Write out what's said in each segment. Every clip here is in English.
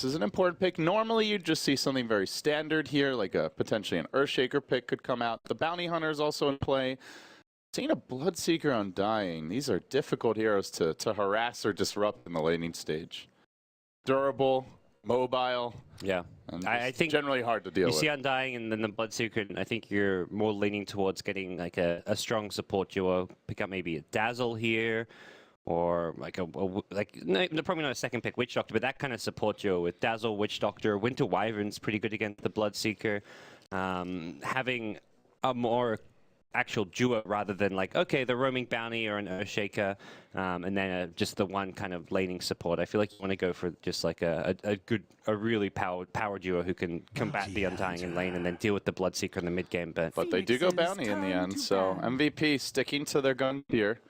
This is an important pick. Normally, you'd just see something very standard here, like potentially an Earthshaker pick could come out. The Bounty Hunter is also in play. Seeing a Bloodseeker Undying, these are difficult heroes to harass or disrupt in the laning stage. Durable, mobile. Yeah, I think generally hard to deal with. You see Undying and then the Bloodseeker, I think you're more leaning towards getting like a strong support duo. Pick up maybe a Dazzle here, or like no, probably not a second pick Witch Doctor, but that kind of support duo with Dazzle, Witch Doctor, Winter Wyvern's pretty good against the Bloodseeker. Having a more actual duo rather than like, okay, the roaming bounty or an Earthshaker, and then just the one kind of laning support. I feel like you want to go for just like a really power duo who can combat the Undying in lane and then deal with the Bloodseeker in the mid game. But they do go bounty in the end, so MVP sticking to their gun here.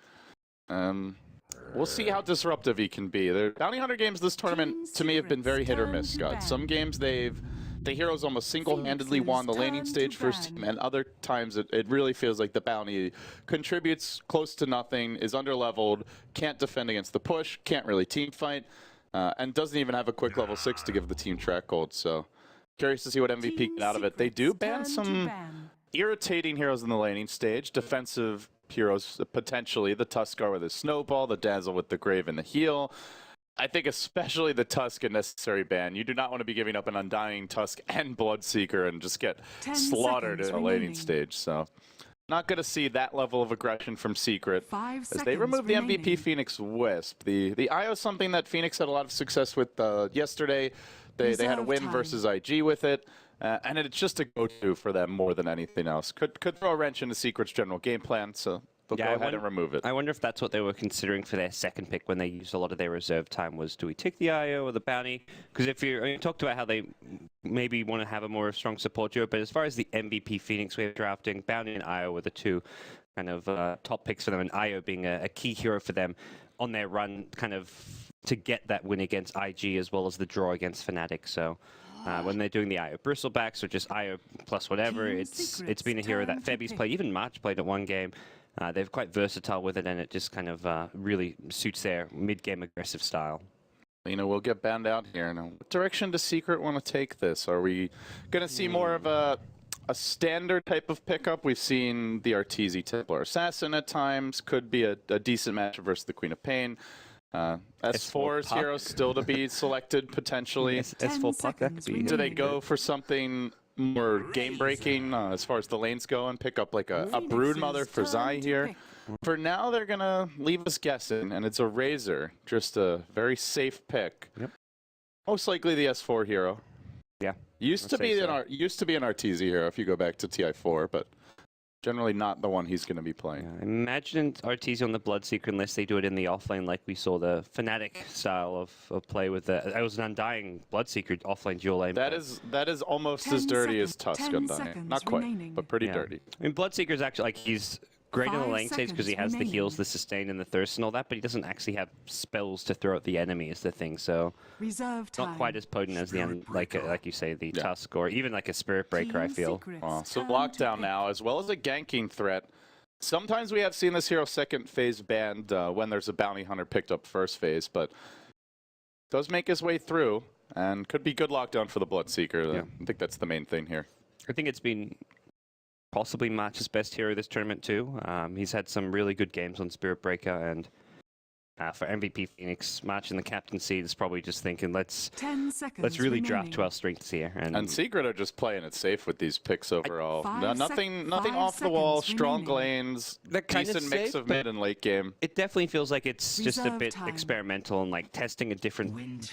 We'll see how disruptive he can be. The Bounty Hunter games this tournament, to me, have been very hit or miss, Scott. Some games the heroes almost single-handedly won the laning stage first team, and other times it really feels like the Bounty contributes close to nothing, is underleveled, can't defend against the push, can't really team fight, and doesn't even have a quick level 6 to give the team track gold. So curious to see what MVP get out of it. They do ban some irritating heroes in the laning stage, defensive heroes potentially, the Tuskar with his Snowball, the Dazzle with the Grave and the Heal. I think especially the Tusk a necessary ban. You do not want to be giving up an Undying, Tusk, and Bloodseeker and just get slaughtered in a laning stage. So not going to see that level of aggression from Secret as they remove the MVP Phoenix Wisp. The IO is something that Phoenix had a lot of success with yesterday. They had a win versus IG with it. And it's just a go-to for them more than anything else. Could throw a wrench into Secret's general game plan, so they'll go ahead and remove it. I wonder if that's what they were considering for their second pick when they used a lot of their reserve time was, do we take the IO or the Bounty? Because if you talked about how they maybe want to have a more strong support duo, but as far as the MVP Phoenix wave drafting, Bounty and IO were the two kind of top picks for them, and IO being a key hero for them on their run kind of to get that win against IG as well as the draw against Fnatic. So when they're doing the IO bristlebacks or just IO plus whatever, it's been a hero that Febby's played, even March played at one game. They're quite versatile with it, and it just kind of really suits their mid-game aggressive style. You know, we'll get banned out here. Now, what direction does Secret want to take this? Are we going to see more of a standard type of pickup? We've seen the Arteezy Templar Assassin at times. Could be a decent match versus the Queen of Pain. S4's heroes still to be selected potentially. S4 Puck, that could be. Do they go for something more game-breaking as far as the lanes go and pick up like a Broodmother for Zai here? For now, they're going to leave us guessing, and it's a Razor. Just a very safe pick. Yep. Most likely the S4 hero. Yeah. Used to be an Arteezy hero if you go back to TI4, but generally not the one he's going to be playing. Yeah, imagine Arteezy on the Bloodseeker unless they do it in the offlane like we saw the Fnatic style of play with the... It was an Undying Bloodseeker offlane dual lane. That is almost as dirty as Tusk Undying. Not quite, but pretty dirty. I mean, Bloodseeker's actually, like, he's great in the lane stage because he has the heals, the sustain, and the thirst and all that, but he doesn't actually have spells to throw at the enemy is the thing, so... Not quite as potent as the, like you say, the Tusk, or even like a Spirit Breaker, I feel. So lockdown now, as well as a ganking threat. Sometimes we have seen this hero second phase banned when there's a Bounty Hunter picked up first phase, but does make his way through, and could be good lockdown for the Bloodseeker. Yeah. I think that's the main thing here. I think it's been possibly March's best hero this tournament too. He's had some really good games on Spirit Breaker, and for MVP Phoenix, March in the captaincy is probably just thinking, let's really draft to our strengths here. And Secret are just playing it safe with these picks overall. Nothing off the wall, strong lanes, decent mix of mid and late game. It definitely feels like it's just a bit experimental and like testing a different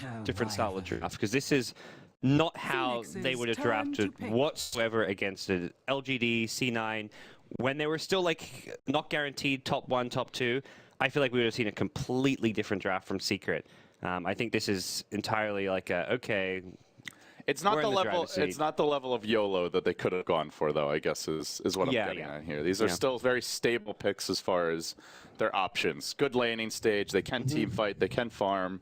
style of draft, because this is not how they would have drafted whatsoever against an LGD, C9, when they were still like not guaranteed top 1, top 2. I feel like we would have seen a completely different draft from Secret. I think this is entirely like okay. It's not the level. It's not the level of YOLO that they could have gone for, though. I guess is what I'm getting at here. These are still very stable picks as far as their options. Good laning stage. They can team fight. They can farm.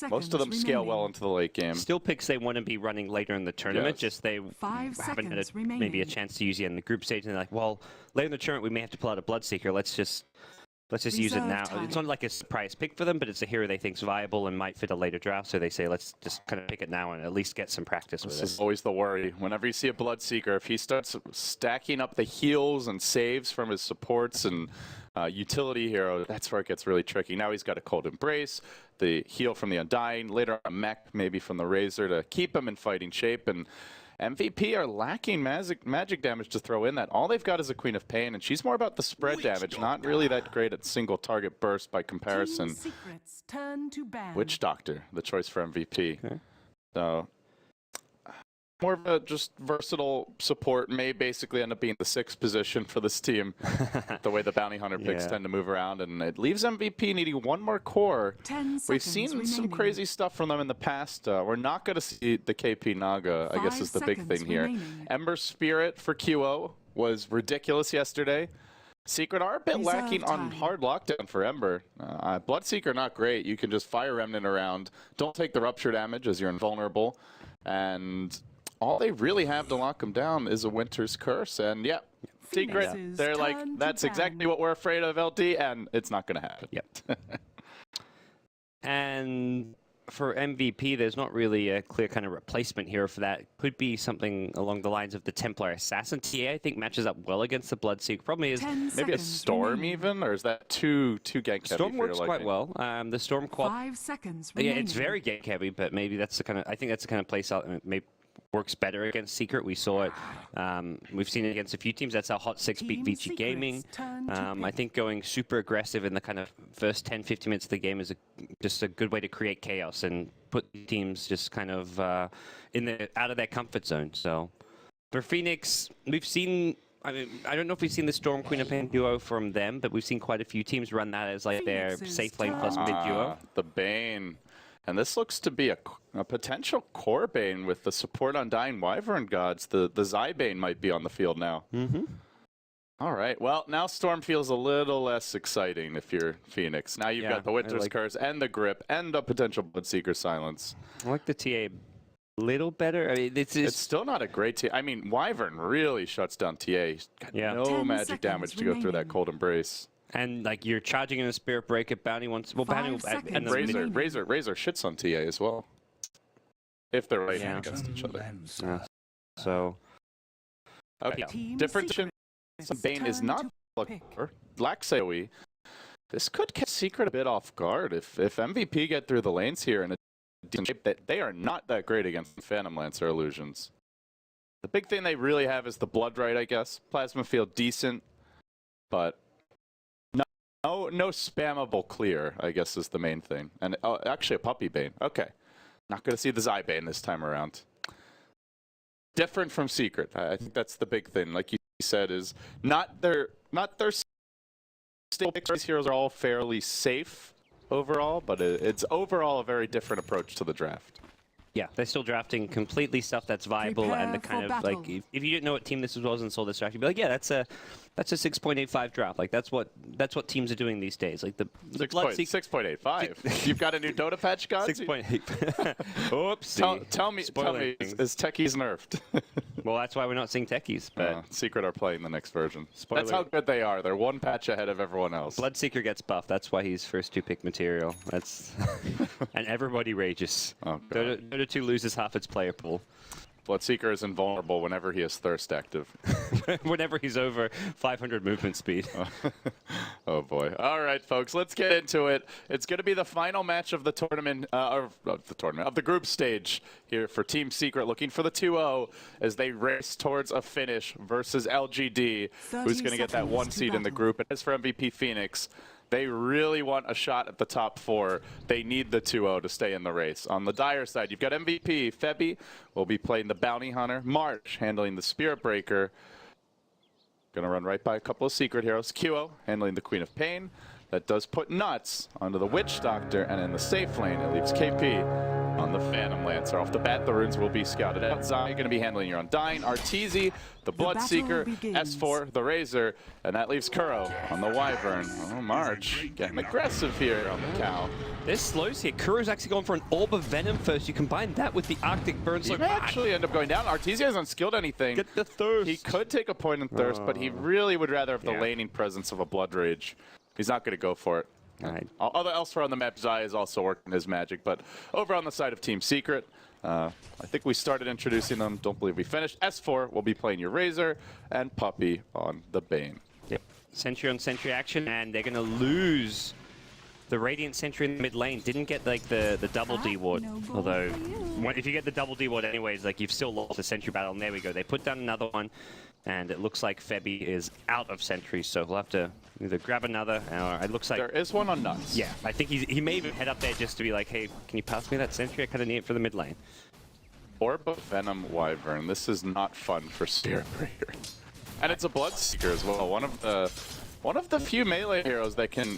Most of them scale well into the late game. Still picks they want to be running later in the tournament. Just they haven't had maybe a chance to use it in the group stage, and they're like, well, later in the tournament we may have to pull out a Bloodseeker. Let's just let's just use it now. It's not like a surprise pick for them, but it's a hero they think's viable and might fit a later draft. So they say, let's just kind of pick it now and at least get some practice with it. This is always the worry. Whenever you see a Bloodseeker, if he starts stacking up the heals and saves from his supports and utility hero, that's where it gets really tricky. Now he's got a Cold Embrace, the heal from the Undying, later a mech maybe from the Razor to keep him in fighting shape. And MVP are lacking magic damage to throw in that. All they've got is a Queen of Pain, and she's more about the spread damage, not really that great at single target burst by comparison. Witch Doctor, the choice for MVP. Okay. So more of a just versatile support, may basically end up being the 6th position for this team, the way the Bounty Hunter picks tend to move around, and it leaves MVP needing one more core. We've seen some crazy stuff from them in the past. We're not going to see the KP Naga, I guess is the big thing here. Ember Spirit for QO was ridiculous yesterday. Secret are a bit lacking on hard lockdown for Ember. Bloodseeker not great. You can just fire Remnant around. Don't take the rupture damage as you're invulnerable. And all they really have to lock them down is a Winter's Curse. And yeah, Secret, they're like, that's exactly what we're afraid of, LD, and it's not going to happen. Yep. And for MVP, there's not really a clear kind of replacement here for that. Could be something along the lines of the Templar Assassin. TA, I think, matches up well against the Bloodseeker. Problem is maybe a Storm even, or is that too gank heavy? Storm works quite well. The Storm quad. 5 seconds Yeah, remaining. it's very gank heavy, but maybe that's the kind of. I think that's the kind of place out. Maybe works better against Secret. We saw it. We've seen it against a few teams. That's how Hot 6 beat Vici Gaming. I think going super aggressive in the kind of first 10-15 minutes of the game is just a good way to create chaos and put teams just kind of out of their comfort zone. So for Phoenix, we've seen. I mean, I don't know if we've seen the Storm Queen of Pain duo from them, but we've seen quite a few teams run that as like their safe lane plus mid duo. The Bane. And this looks to be a potential core Bane with the support Undying Wyvern Gods. The Zybane might be on the field now. All right. Well, now Storm feels a little less exciting if you're Phoenix. Now you've got the Winter's Curse and the Grip and the potential Bloodseeker Silence. I like the TA a little better. I mean, it's still not a great TA. I mean, Wyvern really shuts down TA. He's got no magic damage to go through that Cold Embrace. And like you're charging in a Spirit Breaker, Bounty wants Bounty will, and Razor shits on TA as well. If they're right against each other. So okay. Different Bane is not lacks AoE. This could catch Secret a bit off guard if MVP get through the lanes here in a decent shape. That they are not that great against Phantom Lancer illusions. The big thing they really have is the Blood Right, I guess. Plasma Field decent, but no spammable clear, I guess, is the main thing. And actually a Puppy Bane. Okay. Not going to see the Zybane this time around. Different from Secret. I think that's the big thing. Like you said, is not their stable picks. These heroes are all fairly safe overall, but it's overall a very different approach to the draft. Yeah, they're still drafting completely stuff that's viable and the kind of like if you didn't know what team this was and saw this draft, you'd be like, yeah, that's a 6.85 draft. Like that's what teams are doing these days. Like the 6.85. You've got a new Dota patch, guys. 6.8. Oopsie. Tell me, is Techies nerfed? Well, that's why we're not seeing Techies. But Secret are playing the next version. That's how good they are. They're one patch ahead of everyone else. Bloodseeker gets buffed. That's why he's first 2-pick material. That's and everybody rages. Oh, Dota 2 loses half its player pool. Bloodseeker is invulnerable whenever he has Thirst active. Whenever he's over 500 movement speed. Oh boy. All right, folks, let's get into it. It's going to be the final match of the tournament, of the group stage here for Team Secret, looking for the 2-0 as they race towards a finish versus LGD, who's going to get that 1 seed in the group. And as for MVP Phoenix, they really want a shot at the top 4. They need the 2-0 to stay in the race. On the Dire side, you've got MVP. Febby will be playing the Bounty Hunter. March handling the Spirit Breaker. Going to run right by a couple of Secret heroes. QO handling the Queen of Pain. That does put Nuts onto the Witch Doctor. And in the safe lane, it leaves KP on the Phantom Lancer. Off the bat, the runes will be scouted out. Zai going to be handling your Undying. Arteezy, the Bloodseeker, S4, the Razor, and that leaves Kuro on the Wyvern. Oh, March getting aggressive here on the cow. This slows here. Kuro's actually going for an Orb of Venom first. You combine that with the Arctic Burn. He may actually end up going down. Arteezy hasn't skilled anything. Get the Thirst. He could take a point in Thirst, but he really would rather have the laning presence of a Blood Rage. He's not going to go for it. All right. Although elsewhere on the map, Zai is also working his magic, but over on the side of Team Secret, I think we started introducing them. Don't believe we finished. S4 will be playing your Razor, and Puppey on the Bane. Yep. Sentry on Sentry action, and they're going to lose the Radiant Sentry in the mid lane. Didn't get like the double D ward, although if you get the double D ward anyways, like you've still lost the Sentry battle. And there we go. They put down another one, and it looks like Febby is out of Sentry, so we'll have to either grab another, or it looks like... There is one on Nuts. Yeah, I think he may even head up there just to be like, hey, can you pass me that Sentry? I kind of need it for the mid lane. Orb of Venom Wyvern. This is not fun for Spirit Breaker. And it's a Bloodseeker as well. One of the few melee heroes that can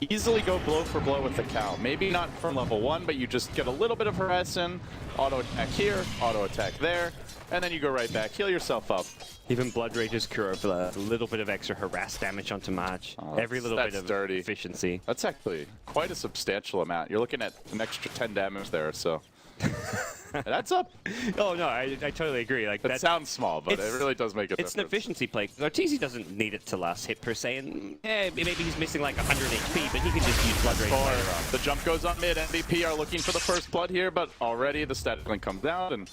easily go blow for blow with the cow. Maybe not from level 1, but you just get a little bit of harass in, auto attack here, auto attack there, and then you go right back, heal yourself up. Even Blood Rage's Kuro for a little bit of extra harass damage onto March. Every little bit of dirty efficiency. That's actually quite a substantial amount. You're looking at an extra 10 damage there, so... That's up. Oh no, I totally agree. Like that sounds small, but it really does make a difference. It's an efficiency play. Arteezy doesn't need it to last hit per se, and maybe he's missing like 100 HP, but he can just use Blood Rage later on. The jump goes on mid. MVP are looking for the first blood here, but already the static link comes down, and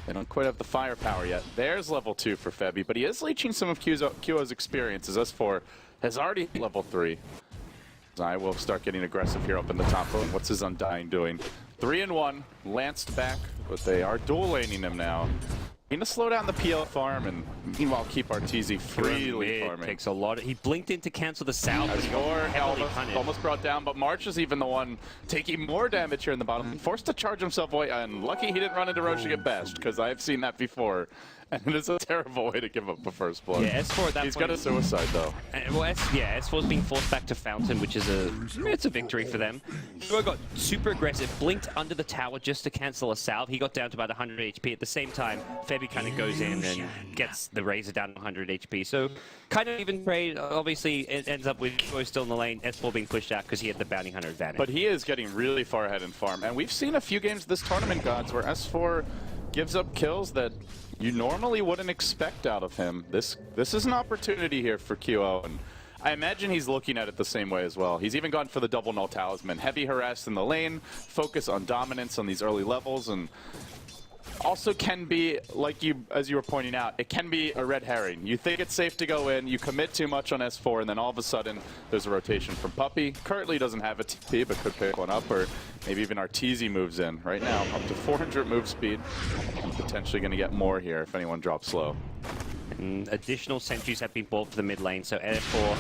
they don't quite have the firepower yet. There's level 2 for Febby, but he is leeching some of QO's experiences. S4 has already hit level 3. Zai will start getting aggressive here up in the top lane. What's his Undying doing? 3-1, lanced back, but they are dual laning him now. Need to slow down the PL farm and meanwhile keep Arteezy freely farming. Takes a lot. He blinked in to cancel the Sal, but he got heavily punished. Almost brought down, but March is even the one taking more damage here in the bottom. Forced to charge himself away, and lucky he didn't run into Roche to get bashed, because I've seen that before. And it is a terrible way to give up the first blood. Yeah, S4 at that He's point, got a suicide though. Well, S4's being forced back to Fountain, which is it's a victory for them. Kuro got super aggressive, blinked under the tower just to cancel a salve. He got down to about 100 HP. At the same time, Febby kind of goes in and gets the Razor down to 100 HP. So kind of even trade. Obviously, it ends up with Kuro still in the lane, S4 being pushed out because he had the bounty hunter advantage. But he is getting really far ahead in farm, and we've seen a few games this tournament, Gods, where S4 gives up kills that you normally wouldn't expect out of him. This is an opportunity here for QO, and I imagine he's looking at it the same way as well. He's even gone for the double null talisman. Heavy harass in the lane, focus on dominance on these early levels, and also can be, like as you were pointing out, it can be a red herring. You think it's safe to go in, you commit too much on S4, and then all of a sudden there's a rotation from Puppey. Currently doesn't have a TP, but could pick one up, or maybe even Arteezy moves in. Right now, up to 400 move speed, and potentially going to get more here if anyone drops slow. And additional sentries have been bought for the mid lane, so F4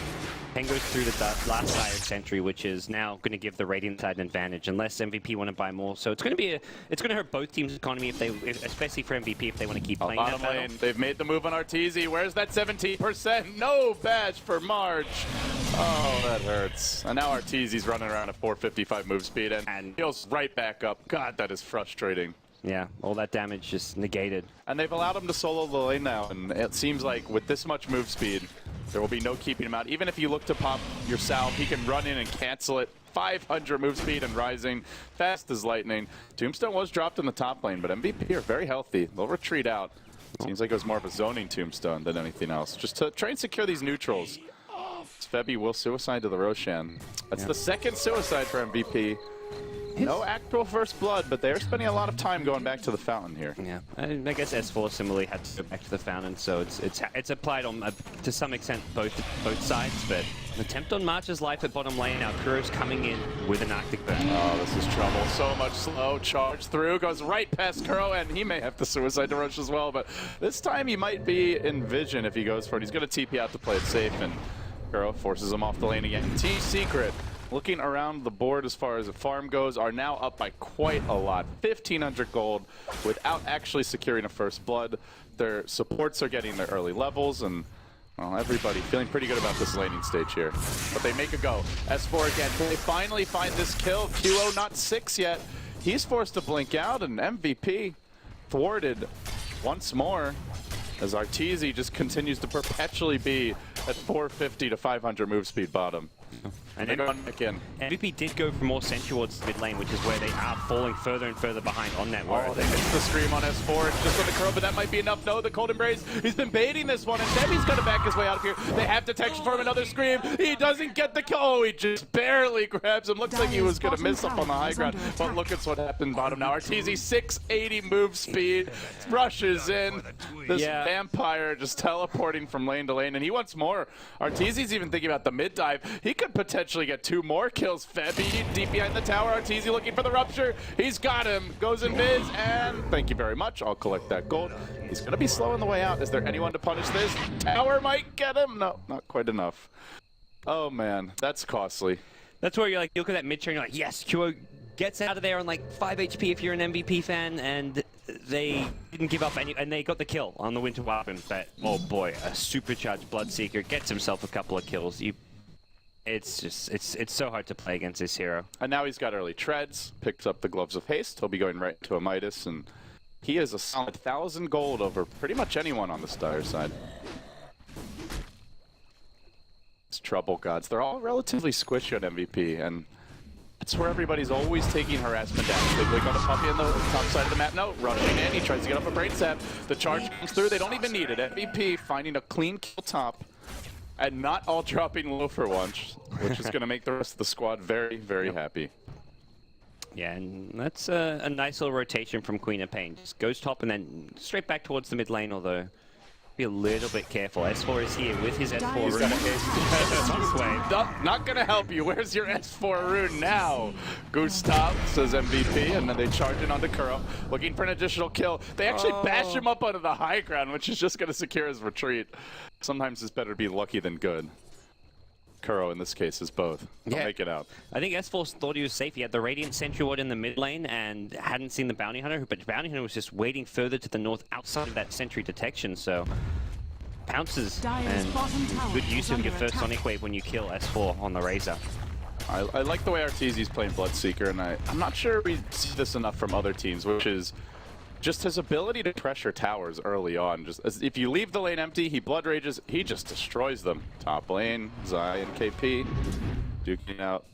then goes through the last Dire Sentry, which is now going to give the Radiant side an advantage, unless MVP want to buy more. So it's going to hurt both teams' economy especially for MVP if they want to keep playing that battle. They've made the move on Arteezy. Where's that 17%? No badge for March. Oh, that hurts. And now Arteezy's running around at 455 move speed and heals right back up. God, that is frustrating. Yeah, all that damage just negated. And they've allowed him to solo the lane now, and it seems like with this much move speed, there will be no keeping him out. Even if you look to pop your salve, he can run in and cancel it. 500 move speed and rising, fast as lightning. Tombstone was dropped in the top lane, but MVP are very healthy. They'll retreat out. Seems like it was more of a zoning Tombstone than anything else, just to try and secure these neutrals. Febby will suicide to the Roshan. That's the second suicide for MVP. No actual first blood, but they're spending a lot of time going back to the fountain here. Yeah, I guess S4 similarly had to go back to the fountain, so it's applied on to some extent both sides. But an attempt on March's life at bottom lane. Now Kuro's coming in with an Arctic Burn. Oh, this is trouble. So much slow charge through, goes right past Kuro, and he may have to suicide to Rush as well. But this time he might be in vision if he goes for it. He's going to TP out to play it safe, and Kuro forces him off the lane again. Team Secret, looking around the board as far as the farm goes, are now up by quite a lot. 1,500 gold without actually securing a first blood. Their supports are getting their early levels, and well, everybody feeling pretty good about this laning stage here. But they make a go. S4 again. Can they finally find this kill? QO not 6 yet. He's forced to blink out, and MVP thwarted once more as Arteezy just continues to perpetually be at 450 to 500 move speed bottom. And they're going back in. MVP did go for more sentry towards mid lane, which is where they are falling further and further behind on that ward. Oh, they missed the scream on S4. It's just on the curl, but that might be enough. No, the cold embrace. He's been baiting this one, and Debbie's going to back his way out of here. They have detection for him. Another scream. He doesn't get the kill. Oh, he just barely grabs him. Looks like he was going to miss up on the high ground, but look at what happened bottom now. Arteezy 680 move speed, rushes in. This vampire just teleporting from lane to lane, and he wants more. Arteezy's even thinking about the mid dive. He could potentially get 2 more kills. Febby deep behind the tower. Arteezy looking for the rupture. He's got him. Goes in biz, and thank you very much. I'll collect that gold. He's going to be slow on the way out. Is there anyone to punish this? Tower might get him. No, not quite enough. Oh, man. That's costly. That's where you're like, you look at that mid train, you're like, yes, QO gets out of there on like 5 HP if you're an MVP fan, and they didn't give up any, and they got the kill on the Winter Weapon. But, oh boy, a supercharged Bloodseeker gets himself a couple of kills. It's just, it's so hard to play against this hero. And now he's got early treads, picks up the Gloves of Haste. He'll be going right to a Midas, and he is a solid 1,000 gold over pretty much anyone on the Dire side. It's trouble gods. They're all relatively squishy on MVP, and that's where everybody's always taking harassment down. They got a puppy on the top side of the map. No, rushing in. He tries to get up a brain sap. The charge comes through. They don't even need it. MVP finding a clean kill top, and not all dropping low for once, which is going to make the rest of the squad very, very happy. Yeah, and that's a nice little rotation from Queen of Pain. Just goes top and then straight back towards the mid lane, although be a little bit careful. S4 is here with his S4 rune. Not going to help you. Where's your S4 rune now? Gustav says MVP, and then they charge in onto Kuro, looking for an additional kill. They actually bash him up onto the high ground, which is just going to secure his retreat. Sometimes it's better to be lucky than good. Kuro, in this case, is both. They'll make it out. I think S4 thought he was safe. He had the Radiant Sentry Ward in the mid lane and hadn't seen the Bounty Hunter, but Bounty Hunter was just waiting further to the north outside of that sentry detection, so pounces and good use of your first Sonic Wave when you kill S4 on the Razor. I like the way Arteezy's playing Bloodseeker, and I'm not sure we see this enough from other teams, which is just his ability to pressure towers early on. Just if you leave the lane empty, he blood rages, he just destroys them. Top lane, Zai and KP duking out.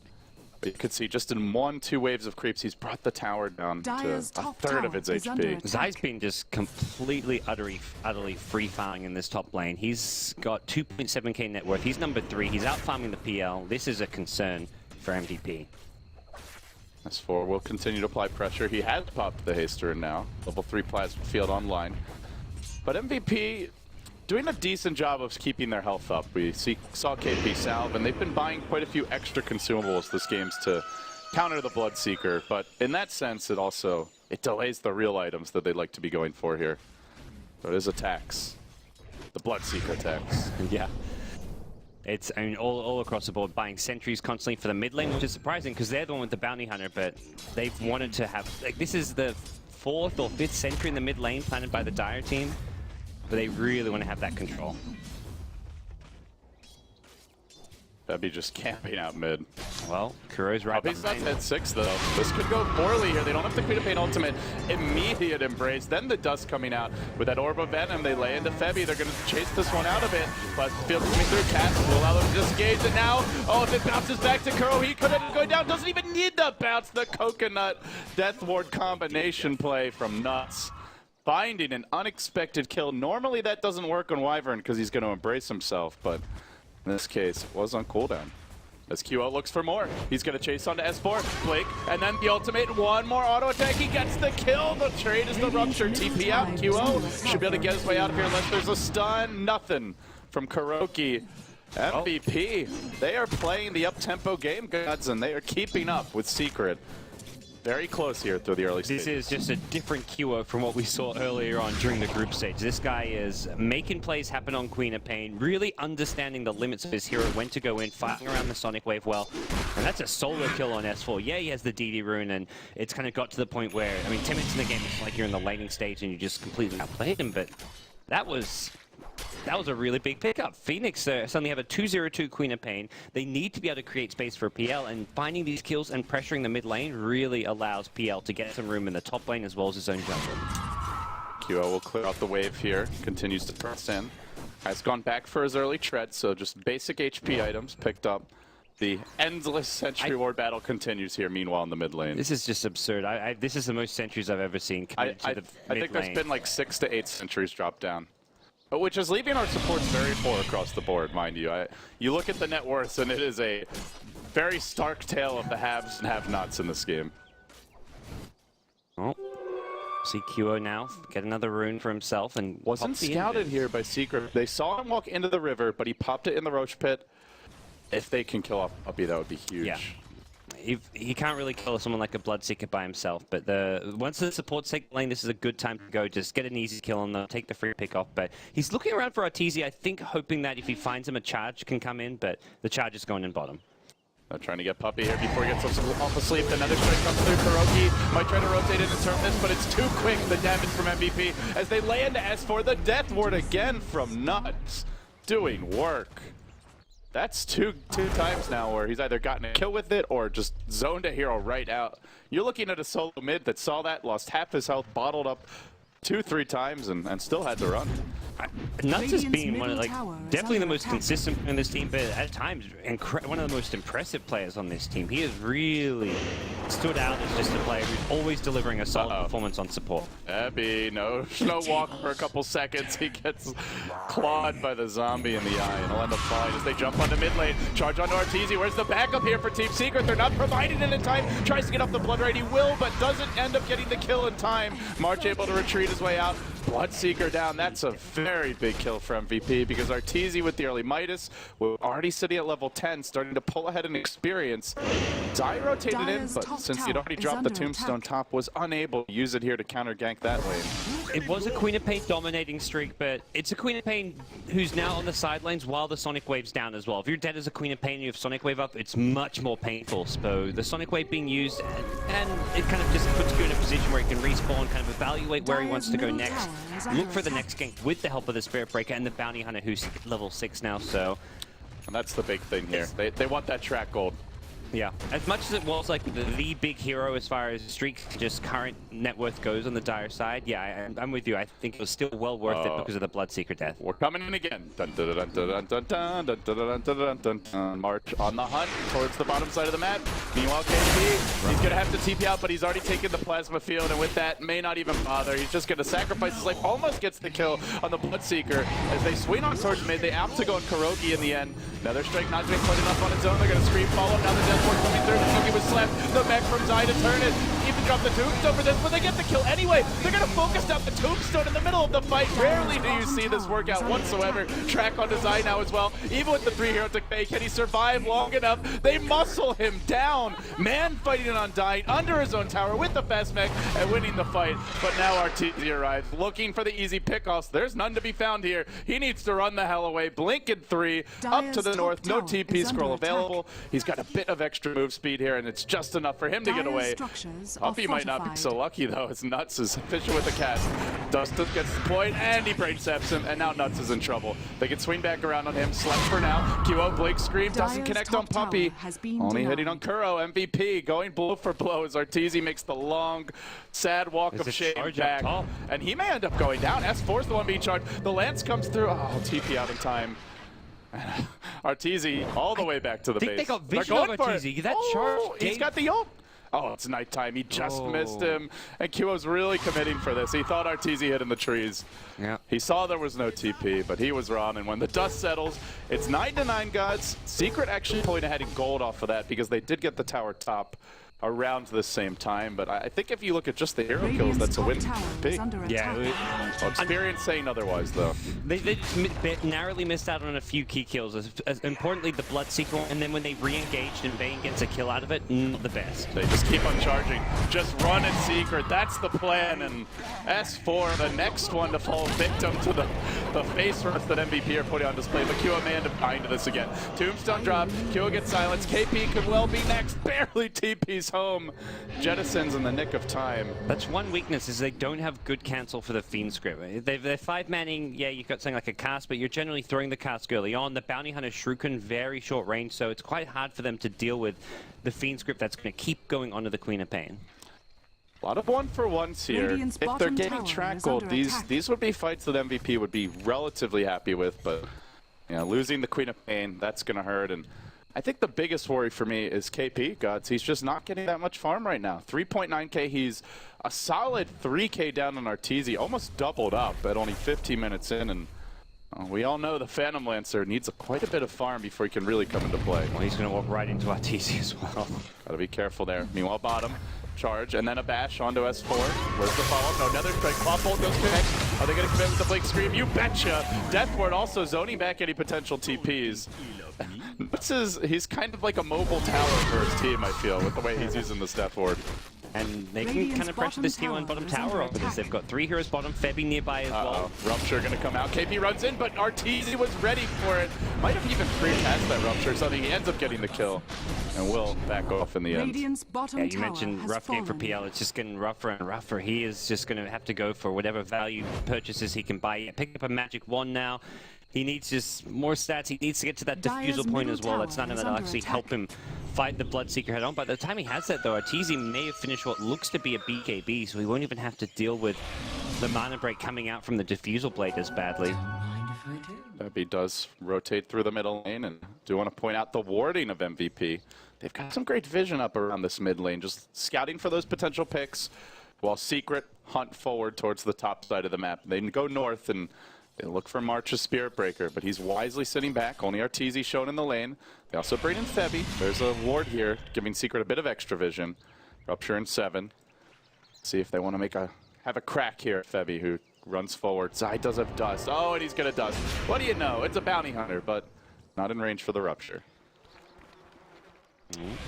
But you could see just in 1-2 waves of creeps, he's brought the tower down to a third of its HP. Zai's been just completely, utterly free farming in this top lane. He's got 2.7k net worth. He's number 3. He's out farming the PL. This is a concern for MVP. S4 will continue to apply pressure. He has popped the Haster now. Level 3 Plasma Field online. But MVP doing a decent job of keeping their health up. We saw KP salve, and they've been buying quite a few extra consumables this game's to counter the Bloodseeker. But in that sense, it delays the real items that they'd like to be going for here. So it is a tax. The Bloodseeker tax. Yeah. It's, I mean, all across the board, buying sentries constantly for the mid lane, which is surprising because they're the one with the Bounty Hunter, but they've wanted to have, like, this is the 4th or 5th sentry in the mid lane planted by the Dire team, but they really want to have that control. That'd be just camping out mid. Well, Kuro's right He's not behind. at 6 though. This could go poorly here. They don't have the Queen of Pain ultimate. Immediate embrace. Then the dust coming out. With that Orb of Venom, they lay into Febby. They're going to chase this one out a bit. But Field coming through. Cast will allow them to disengage. And now, oh, if it bounces back to Kuro, he could have go down. Doesn't even need the bounce. The Coconut Death Ward combination play from Nuts. Finding an unexpected kill. Normally that doesn't work on Wyvern because he's going to embrace himself. But in this case, it was on cooldown. As QO looks for more, he's going to chase onto S4, Blake, and then the ultimate, one more auto attack, he gets the kill, the trade is the rupture, TP out, QO should be able to get his way out of here unless there's a stun, nothing from Kuroki. MVP, they are playing the up-tempo game, gods, and they are keeping up with Secret. Very close here through the early stages. This is just a different QO from what we saw earlier on during the group stage. This guy is making plays happen on Queen of Pain, really understanding the limits of his hero, when to go in, fighting around the Sonic Wave well. And that's a solo kill on S4. Yeah, he has the DD rune, and it's kind of got to the point where, I mean, 10 minutes in the game, it's like you're in the laning stage and you just completely outplayed him, but that was a really big pickup. Phoenix suddenly have a 2-0-2 Queen of Pain. They need to be able to create space for PL, and finding these kills and pressuring the mid lane really allows PL to get some room in the top lane as well as his own jungle. QO will clear out the wave here, continues to press in. Has gone back for his early tread, so just basic HP items picked up. The endless Sentry Ward battle continues here, meanwhile, in the mid lane. This is just absurd. This is the most sentries I've ever seen committed to the I mid think lane. there's been like 6 to 8 sentries drop down. Which is leaving our supports very poor across the board, mind you. You look at the net worths, and it is a very stark tale of the haves and have-nots in this game. Oh, see QO now get another rune for himself and wasn't scouted here by Secret. They saw him walk into the river, but he popped it in the Roach Pit. If they can kill off Puppy, that would be huge. Yeah. He can't really kill someone like a Bloodseeker by himself, but once the supports take the lane, this is a good time to go. Just get an easy kill on them, take the free pick off. But he's looking around for Arteezy, I think, hoping that if he finds him, a charge can come in, but the charge is going in bottom. Trying to get Puppy here before he gets off asleep. Another strike comes through. Kuroki might try to rotate in and turn this, but it's too quick, the damage from MVP. As they lay into S4, the Death Ward again from Nuts. Doing work. That's two times now where he's either gotten a kill with it or just zoned a hero right out. You're looking at a solo mid that saw that, lost half his health, bottled up 2-3 times, and still had to run. Nuts has been definitely the most consistent in this team, but at times one of the most impressive players on this team. He has really stood out as just a player who's always delivering a solid performance on support. Abby, no walk for a couple seconds. He gets clawed by the zombie in the eye, and he'll end up falling as they jump onto mid lane. Charge onto Arteezy. Where's the backup here for Team Secret? They're not providing it in time. Tries to get off the Blood Raid. He will, but doesn't end up getting the kill in time. March able to retreat his way out. Bloodseeker down. That's a very big kill for MVP because Arteezy with the early Midas, we're already sitting at level 10, starting to pull ahead in experience. Zai rotated in, but since he'd already dropped the Tombstone top, was unable to use it here to counter gank that lane. It was a Queen of Pain dominating streak, but it's a Queen of Pain who's now on the sidelines while the Sonic Wave's down as well. If you're dead as a Queen of Pain and you have Sonic Wave up, it's much more painful. So the Sonic Wave being used, and it kind of just puts you in a position where he can respawn, kind of evaluate where he wants to go next, look for the next gank with the help of the Spirit Breaker and the Bounty Hunter who's level 6 now, so... And that's the big thing here. They want that track gold. Yeah, as much as it was like the big hero as far as streak, just current net worth goes on the Dire side, yeah, I'm with you. I think it was still well worth it because of the Bloodseeker death. We're coming in again. Dun, dun, dun, dun, dun, dun, dun, dun, dun, dun, dun, dun, dun. March on the hunt towards the bottom side of the map. Meanwhile, KP, he's gonna have to TP out, but he's already taken the plasma field, and with that, may not even bother. He's just gonna sacrifice his life. Almost gets the kill on the Bloodseeker as they swing on towards mid. They opt to go on Kuroki in the end. Another strike not doing quite enough on its own. They're gonna scream follow. Now the Death Ward coming through. Kuroki was slapped. The back from Zai to turn it. Even drop the Tombstone for this, but they get the kill anyway. They're gonna focus down the Tombstone in the middle of the fight. Rarely do you see this work out whatsoever. Track onto Zai now as well. Even with the 3-hero tick bait, can he survive long enough? They muscle him down. Man fighting on dying under his own tower with the fast mech and winning the fight. But now Arteezy arrives, looking for the easy pickoffs. There's none to be found here. He needs to run the hell away. Blink in 3, up to the north. No TP scroll available. He's got a bit of extra move speed here, and it's just enough for him to get away. Puppy might not be so lucky though, as Nuts is efficient with the cast. Dustin gets deployed, and he brain saps him, and now Nuts is in trouble. They can swing back around on him. Slept for now. QO Blake Scream doesn't connect on Puppy. Only hitting on Kuro. MVP going blow for blow as Arteezy makes the long, sad walk of shame back. And he may end up going down. S4's the one being charged. The Lance comes through. Oh, TP out in time. Arteezy all the way back to the base. They got vision of Arteezy. That charge. He's got the ult. Oh, it's nighttime. He just missed him. And QO's really committing for this. He thought Arteezy hid in the trees. Yeah. He saw there was no TP, but he was wrong. And when the dust settles, it's 9-9 gods. Secret actually pulling ahead in gold off of that because they did get the tower top around the same time, but I think if you look at just the hero kills, that's a win. Big. Yeah. Well, experience saying otherwise, though. They just narrowly missed out on a few key kills. As importantly, the Bloodseeker, and then when they re-engaged and Bane gets a kill out of it, not the best. They just keep on charging. Just run in secret. That's the plan. And S4, the next one to fall victim to the face rust that MVP are putting on display. But QO may end up dying to this again. Tombstone drop. QO gets silenced. KP could well be next. Barely TP's home. Jettisons in the nick of time. That's one weakness, is they don't have good cancel for the Fiend script. They're 5-manning, yeah, you've got something like a cast, but you're generally throwing the cast early on. The Bounty Hunter Shuriken, very short range, so it's quite hard for them to deal with the Fiend script that's going to keep going onto the Queen of Pain. A lot of 1-for-1s here. If they're getting track gold, these would be fights that MVP would be relatively happy with, but you know, losing the Queen of Pain, that's going to hurt. And I think the biggest worry for me is KP, Gods. He's just not getting that much farm right now. 3.9k, he's a solid 3k down on Arteezy, almost doubled up at only 15 minutes in, and we all know the Phantom Lancer needs quite a bit of farm before he can really come into play. Well, he's going to walk right into Arteezy as well. Gotta be careful there. Meanwhile, bottom, charge, and then a bash onto S4. Where's the follow-up? No, another strike. Claw Bolt goes connect. Are they going to commit with the Blink Scream? You betcha! Death Ward also zoning back any potential TPs. He's kind of like a mobile tower for his team, I feel, with the way he's using this Death Ward. And they can kind of pressure this T1 bottom tower off of this. They've got 3 heroes bottom, Febby nearby as well. Rupture gonna come out. KP runs in, but Arteezy was ready for it. Might have even pre-cast that Rupture, so he ends up getting the kill. And will back off in the end. Yeah, you mentioned rough game for PL. It's just getting rougher and rougher. He is just going to have to go for whatever value purchases he can buy. Yeah, pick up a magic wand now. He needs just more stats. He needs to get to that diffusal point as well. That's something that'll actually help him fight the Bloodseeker head on. By the time he has that, though, Arteezy may have finished what looks to be a BKB, so he won't even have to deal with the mana break coming out from the diffusal blade as badly. Febby does rotate through the middle lane, and do want to point out the warding of MVP. They've got some great vision up around this mid lane, just scouting for those potential picks, while Secret hunt forward towards the top side of the map. They go north and they look for March's Spirit Breaker, but he's wisely sitting back. Only Arteezy shown in the lane. They also bring in Febby. There's a ward here, giving Secret a bit of extra vision. Rupture in 7. See if they want to have a crack here at Febby, who runs forward. Zai does have dust. Oh, and he's going to dust. What do you know? It's a bounty hunter, but not in range for the Rupture.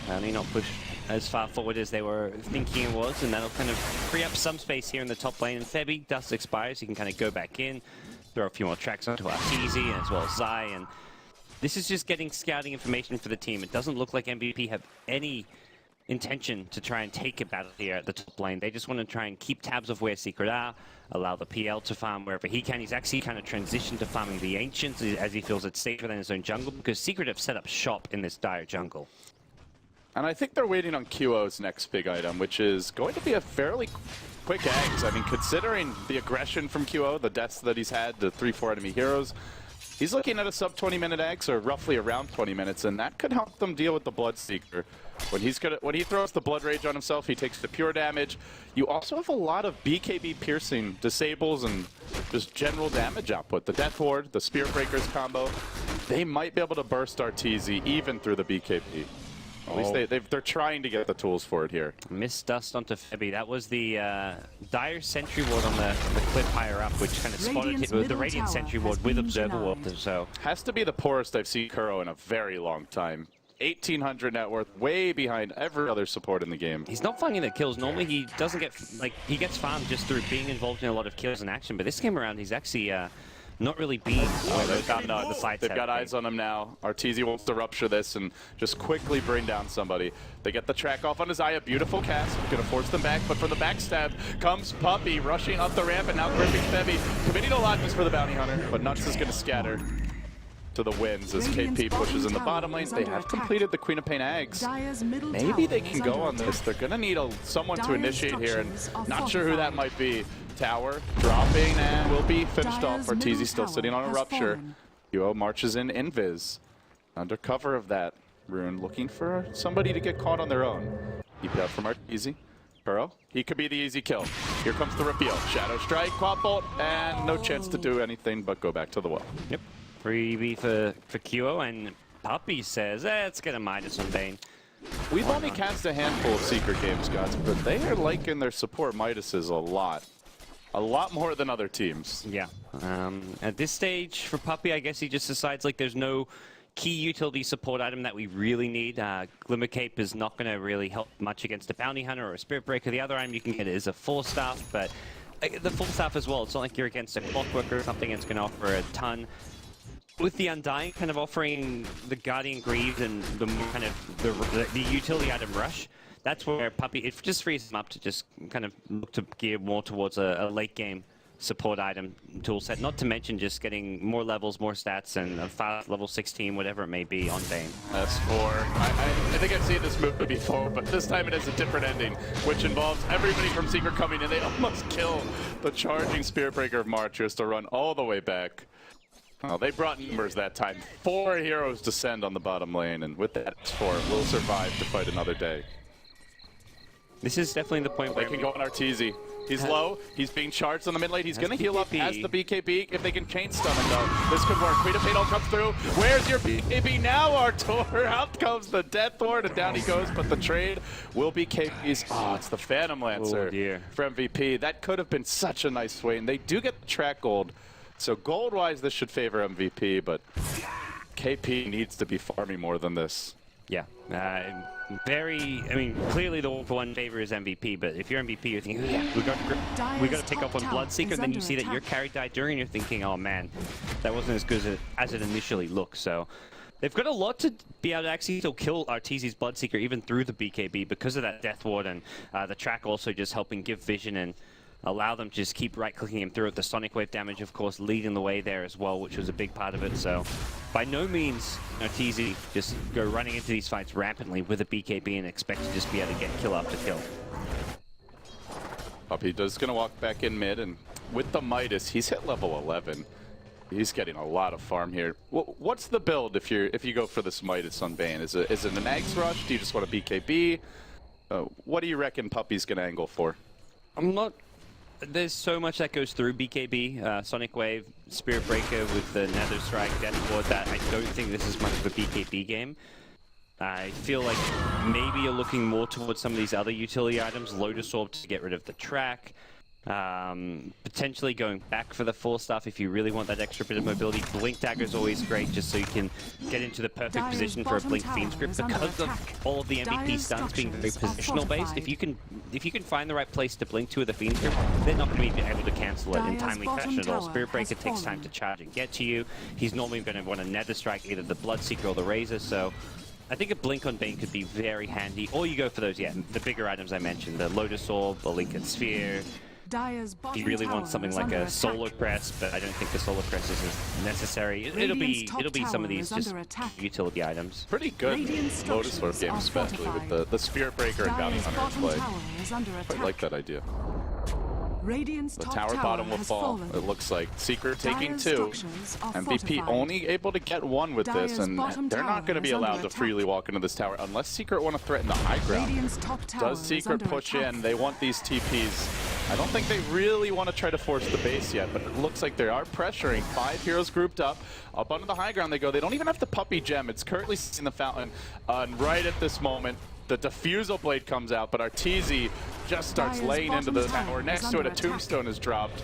Bounty not pushed as far forward as they were thinking it was, and that'll kind of free up some space here in the top lane. And Febby, dust expires, he can kind of go back in, throw a few more tracks onto Arteezy as well as Zai, and this is just getting scouting information for the team. It doesn't look like MVP have any intention to try and take a battle here at the top lane. They just want to try and keep tabs of where Secret are, allow the PL to farm wherever he can. He's actually kind of transitioned to farming the Ancients as he feels it's safer than his own jungle, because Secret have set up shop in this dire jungle. And I think they're waiting on QO's next big item, which is going to be a fairly quick eggs. I mean, considering the aggression from QO, the deaths that he's had to 3-4 enemy heroes, he's looking at a sub 20-minute eggs, or roughly around 20 minutes, and that could help them deal with the Bloodseeker. When he throws the Blood Rage on himself, he takes the pure damage. You also have a lot of BKB piercing, disables, and just general damage output. The Death Ward, the Spirit Breakers combo, they might be able to burst Arteezy even through the BKB. At least they're trying to get the tools for it here. Missed dust onto Febby. That was the Dire Sentry Ward on the cliff higher up, which kind of spotted the Radiant Sentry Ward with Observer Ward. So has to be the poorest I've seen Kuro in a very long time. 1,800 net worth, way behind every other support in the game. He's not finding the kills. Normally he doesn't get, he gets farmed just through being involved in a lot of kills and action, but this game around he's actually not really being. They've got eyes on him now. Arteezy wants to rupture this and just quickly bring down somebody. They get the track off on his eye. A beautiful cast. Gonna force them back, but for the backstab comes Puppey rushing up the ramp and now gripping Febby. Committing a lot just for the bounty hunter, but Nuts is gonna scatter to the winds as KP pushes in the bottom lane. They have completed the Queen of Pain eggs. Maybe they can go on this. They're gonna need someone to initiate here, and not sure who that might be. Tower dropping and will be finished off. Arteezy still sitting on a Rupture. QO marches in Invis. Under cover of that, Rune looking for somebody to get caught on their own. Keep it up from Arteezy. Burrow, he could be the easy kill. Here comes the reveal. Shadow Strike, Quad Bolt, and no chance to do anything but go back to the well. Yep. Freebie for QO, and Puppey says, let's get a Midas on Bane. We've only cast a handful of Secret games, guys, but they are liking their support Midases a lot. A lot more than other teams. Yeah. At this stage, for Puppey, I guess he just decides like there's no key utility support item that we really need. Glimmer Cape is not going to really help much against a Bounty Hunter or a Spirit Breaker. The other item you can get is a Full Staff, but the Full Staff as well. It's not like you're against a Clockwork or something that's going to offer a ton. With the Undying kind of offering the Guardian Greaves and the kind of the utility item Rush, that's where Puppey, it just frees him up to just kind of look to gear more towards a late game support item tool set. Not to mention just getting more levels, more stats, and a fast level 16, whatever it may be on Bane. S4. I think I've seen this movie before, but this time it has a different ending, which involves everybody from Secret coming in. They almost kill the charging Spirit Breaker of March, who has to run all the way back. Well, they brought numbers that time. 4 heroes descend on the bottom lane, and with that score, we'll survive to fight another day. This is definitely the point where they can go on Arteezy. He's low. He's being charged on the mid lane. He's going to heal up as the BKB. If they can chain stun him, though, this could work. Queen of Pain comes through. Where's your BKB now, Artur? Out comes the Death Ward, and down he goes. But the trade will be KP's. Oh, it's the Phantom Lancer for MVP. That could have been such a nice swing. They do get the track gold. So gold-wise, this should favor MVP, but KP needs to be farming more than this. Yeah. I mean, clearly the one-for-one favor is MVP, but if you're MVP, you're thinking, we got to pick up on Bloodseeker, and then you see that your carry died during, and you're thinking, oh man, that wasn't as good as it initially looked. So they've got a lot to be able to actually still kill Arteezy's Bloodseeker even through the BKB because of that Death Ward, and the track also just helping give vision and allow them to just keep right-clicking him through it. The Sonic Wave damage, of course, leading the way there as well, which was a big part of it. So by no means Arteezy just go running into these fights rampantly with a BKB and expect to just be able to get kill after kill. Puppey does going to walk back in mid, and with the Midas, he's hit level 11. He's getting a lot of farm here. What's the build if you go for this Midas on Bane? Is it an Ags Rush? Do you just want a BKB? What do you reckon Puppey's going to angle for? There's so much that goes through BKB, Sonic Wave, Spirit Breaker with the Nether Strike, Death Ward, that I don't think this is much of a BKB game. I feel like maybe you're looking more towards some of these other utility items, Lotus Orb to get rid of the track, potentially going back for the full stuff if you really want that extra bit of mobility. Blink Dagger is always great just so you can get into the perfect position for a Blink Fiend script. Because of all of the MVP stunts being very positional based, if you can find the right place to blink to with a Fiend script, they're not going to be able to cancel it in timely fashion at all. Spirit Breaker takes time to charge and get to you. He's normally going to want to Nether Strike either the Bloodseeker or the Razor, so I think a Blink on Bane could be very handy. Or you go for those, the bigger items I mentioned, the Lotus Orb, the Lincoln Sphere. He really wants something like a Solar Crest, but I don't think the Solar Crest is as necessary. It'll be some of these just utility items. Pretty good Lotus Orb game, especially with the Spirit Breaker and Bounty Hunter play. I like that idea. The tower bottom will fall. It looks like Secret taking 2. MVP only able to get 1 with this, and they're not going to be allowed to freely walk into this tower unless Secret want to threaten the high ground. Does Secret push in? They want these TPs. I don't think they really want to try to force the base yet, but it looks like they are pressuring. 5 heroes grouped up onto the high ground they go. They don't even have to Puppey gem. It's currently in the fountain, and right at this moment, the Diffusal Blade comes out, but Arteezy just starts laying into the tower. Next to it, a Tombstone is dropped.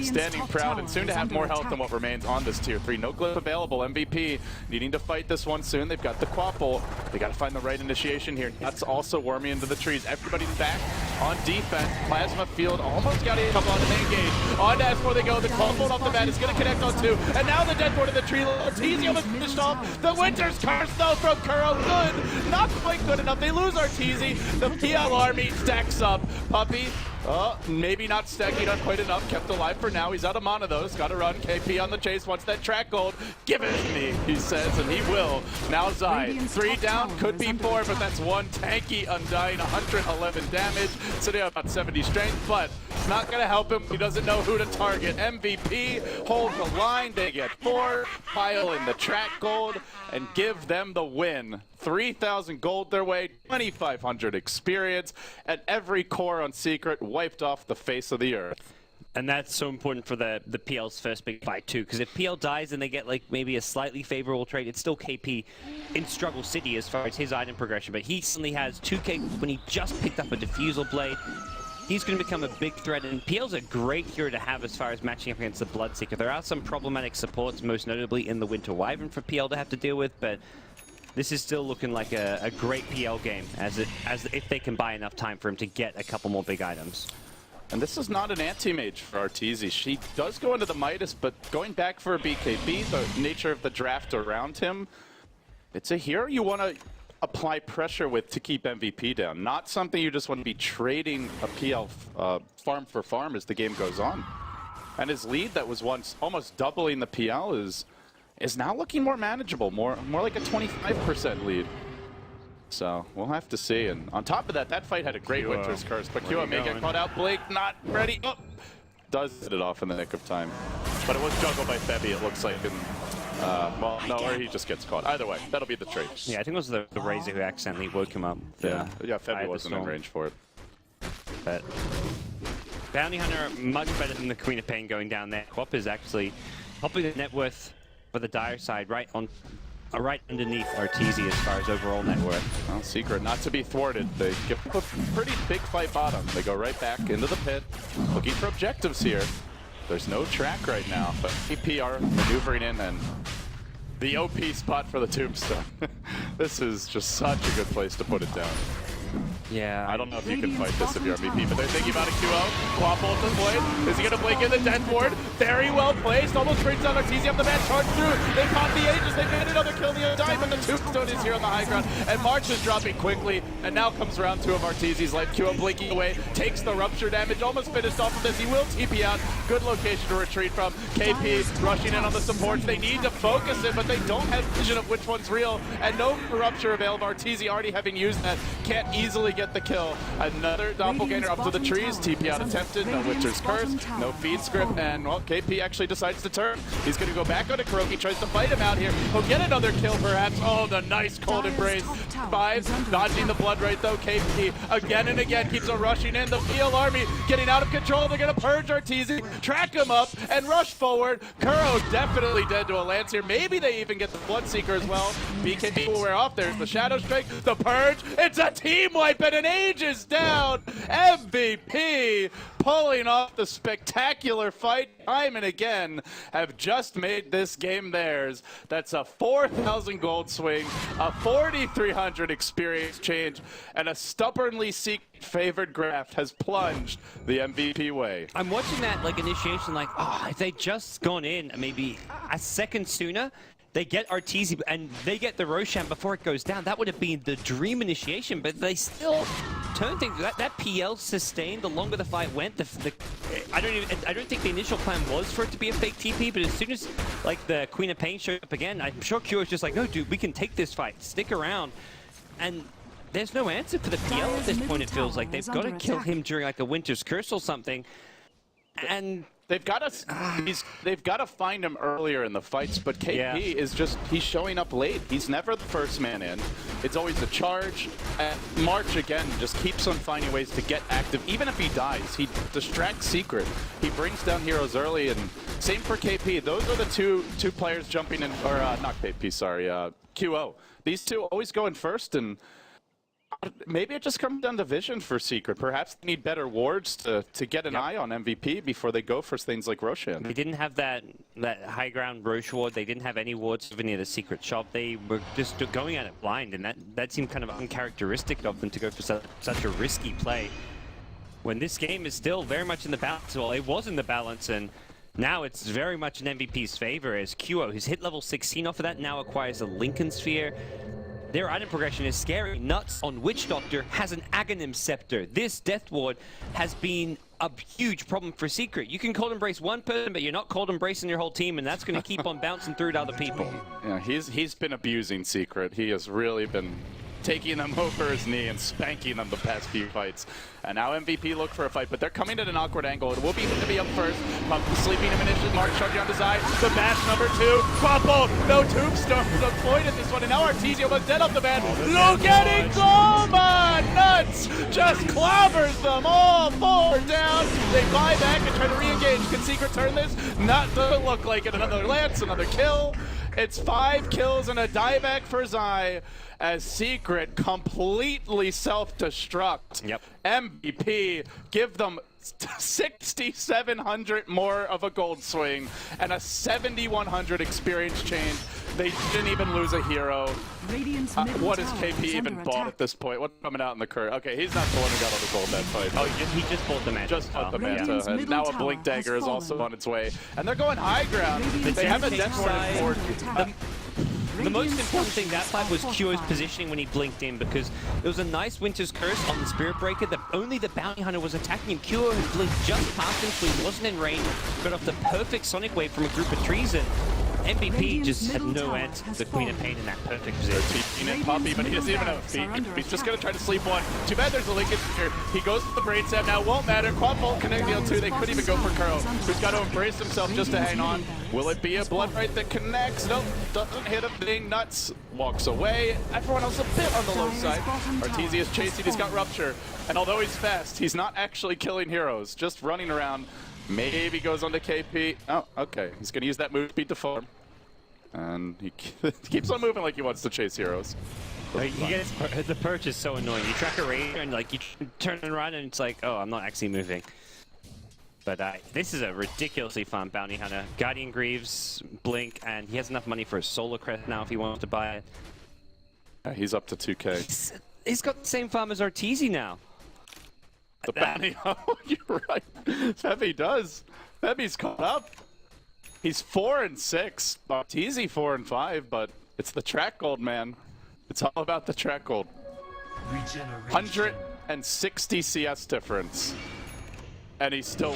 Standing proud and soon to have more health than what remains on this tier 3. No glyph available. MVP needing to fight this one soon. They've got the Quapple. They got to find the right initiation here. That's also worming into the trees. Everybody's back on defense. Plasma Field almost got a couple on the main gauge. On to S4 they go. The Quapple off the bat is going to connect on 2. And now the Death Ward of the tree. Arteezy almost finished off. The Winter's Curse though from Kuro. Good. Not quite good enough. They lose Arteezy. The PL army stacks up. Puppey. Maybe not stacking on quite enough. Kept alive for now. He's out of mana though. He's got to run. KP on the chase. Wants that track gold. Give it to me, he says, and he will. Now Zai. 3 down. Could be 4, but that's 1 tanky Undying. 111 damage. Sitting at about 70 strength, but it's not going to help him. He doesn't know who to target. MVP hold the line. They get 4. Pile in the track gold and give them the win. 3,000 gold their way, 2,500 experience, and every core on Secret wiped off the face of the earth. And that's so important for the PL's first big fight too, because if PL dies and they get like maybe a slightly favorable trade, it's still KP in Struggle City as far as his item progression, but he suddenly has 2K when he just picked up a Diffusal Blade. He's going to become a big threat, and PL's a great hero to have as far as matching up against the Bloodseeker. There are some problematic supports, most notably in the Winter Wyvern for PL to have to deal with, but this is still looking like a great PL game, as if they can buy enough time for him to get a couple more big items. And this is not an anti-mage for Arteezy. She does go into the Midas, but going back for a BKB, the nature of the draft around him, it's a hero you want to apply pressure with to keep MVP down. Not something you just want to be trading a PL farm for farm as the game goes on. And his lead that was once almost doubling the PL is now looking more manageable, more like a 25% lead. So we'll have to see. And on top of that, that fight had a great Winter's Curse, but Kua may get caught out. Blake not ready. Oh, does hit it off in the nick of time. But it was juggled by Febby, it looks like. And, well, no, or he just gets caught. Either way, that'll be the trade. Yeah, I think it was the Razor who accidentally woke him up. Yeah, Febby wasn't in range for it. But Bounty Hunter, much better than the Queen of Pain going down there. Quap is actually helping the net worth for the dire side right underneath Arteezy as far as overall net worth. Well, Secret not to be thwarted. They give up a pretty big fight bottom. They go right back into the pit, looking for objectives here. There's no track right now, but EP are maneuvering in, and the OP spot for the tombstone. This is just such a good place to put it down. Yeah. I don't know if you can fight this if you're MVP, but they're thinking about a QO. Quap ult the blade. Is he going to blink in the death ward? Very well placed. Almost brings down Arteezy up the man. Charge through. They caught the Aegis. They made another kill the other time, but the tombstone is here on the high ground. And March is dropping quickly. And now comes round 2 of Arteezy's life. QO blinking away. Takes the rupture damage. Almost finished off of this. He will TP out. Good location to retreat from. KP rushing in on the supports. They need to focus it, but they don't have vision of which one's real. And no rupture available. Arteezy already having used that. Can't easily get the kill. Another doppelganger up to the trees. TP out attempted. No Winter's Curse. No feed script. And, well, KP actually decides to turn. He's going to go back onto Kuroki. Tries to fight him out here. He'll get another kill, perhaps. Oh, the nice cold embrace. 5. Dodging the blood right, though. KP again and again keeps on rushing in. The Peel Army getting out of control. They're going to purge Arteezy, track him up, and rush forward. Kuro definitely dead to a lance here. Maybe they even get the Bloodseeker as well. BKB will wear off. There's the Shadow Strike. The Purge. It's a team wipe and an Aegis down. MVP pulling off the spectacular fight time and again, have just made this game theirs. That's a 4,000 gold swing, a 4,300 experience change, and a stubbornly favored Graft has plunged the MVP way. I'm watching that like initiation like, oh, if they just gone in maybe a second sooner, they get Arteezy and they get the Roshan before it goes down. That would have been the dream initiation, but they still turn things. That PL sustained the longer the fight went. I don't think the initial plan was for it to be a fake TP, but as soon as like the Queen of Pain showed up again, I'm sure Q was just like, no, dude, we can take this fight. Stick around. And there's no answer for the PL at this point. It feels like they've got to kill him during like a Winter's Curse or something. And they've got to find him earlier in the fights, but KP is just, he's showing up late. He's never the first man in. It's always a charge. And March, again, just keeps on finding ways to get active. Even if he dies, he distracts Secret. He brings down heroes early, and same for KP. Those are the two players jumping in, or not KP, sorry, QO. These two always go in first, and maybe it just comes down to vision for Secret. Perhaps they need better wards to get an eye on MVP before they go for things like Roshan. They didn't have that high ground Roche ward. They didn't have any wards over near the Secret shop. They were just going at it blind, and that seemed kind of uncharacteristic of them to go for such a risky play. When this game is still very much in the balance. Well, it was in the balance, and now it's very much in MVP's favor as QO, who's hit level 16 off of that, now acquires a Lincoln Sphere. Their item progression is scary. Nuts on Witch Doctor has an Aghanim Scepter. This Death Ward has been a huge problem for Secret. You can cold embrace one person, but you're not cold embracing your whole team, and that's going to keep on bouncing through to other people. Yeah, he's been abusing Secret. He has really been taking them over his knee and spanking them the past few fights. And now MVP look for a fight, but they're coming at an awkward angle. It will be to be up first. Pump sleeping him initially. Mark charging on his eye. The bash number 2. Quapple. No tombstone deployed in this one. And now Arteezy was dead off the man. Look at it go! Nuts! Just clobbers them all 4 down. They buy back and try to re-engage. Can Secret turn this? Doesn't look like it. Another lance, another kill. It's 5 kills and a dieback for Zai as Secret completely self-destruct. Yep. MVP, give them 6,700 more of a gold swing and a 7,100 experience change. They didn't even lose a hero. What is KP even bought at this point? What's coming out in the current? Okay, he's not the one who got all the gold that fight. Oh, he just bought the Manta. Just bought the Manta, and now a Blink Dagger is also on its way. And they're going high ground. They have a Death Ward in 4. The most important thing that fight was QO's positioning when he blinked in, because there was a nice Winter's Curse on the Spirit Breaker that only the Bounty Hunter was attacking him. QO had blinked just past him, so he wasn't in range, got off the perfect Sonic Wave from a group of trees, and MVP just had no answer to the Queen of Pain in that perfect position. And Puppy, but he doesn't even have a feet. He's just gonna try to sleep one. Too bad there's a linkage here. He goes to the brain stab now, won't matter. Quad Bolt connect deal 2. They could even go for Kuro, who's got to embrace himself just to hang on. Will it be a blood right that connects? Nope, doesn't hit him. Being nuts, walks away. Everyone else a bit on the low side. Arteezy is chasing, he's got Rupture. And although he's fast, he's not actually killing heroes, just running around. Maybe goes on to KP. Oh, okay. He's gonna use that move speed to farm. And he keeps on moving like he wants to chase heroes. The perch is so annoying. You track a Raider and like you turn and run and it's like, oh, I'm not actually moving. But this is a ridiculously fun bounty hunter. Guardian Greaves, Blink, and he has enough money for a Solar Crest now if he wants to buy it. He's up to 2K. He's got the same farm as Arteezy now. The bounty, oh, you're right. Febby does. Febby's caught up. He's 4 and 6. Arteezy 4 and 5, but it's the track gold, man. It's all about the track gold. 160 CS difference. And he's still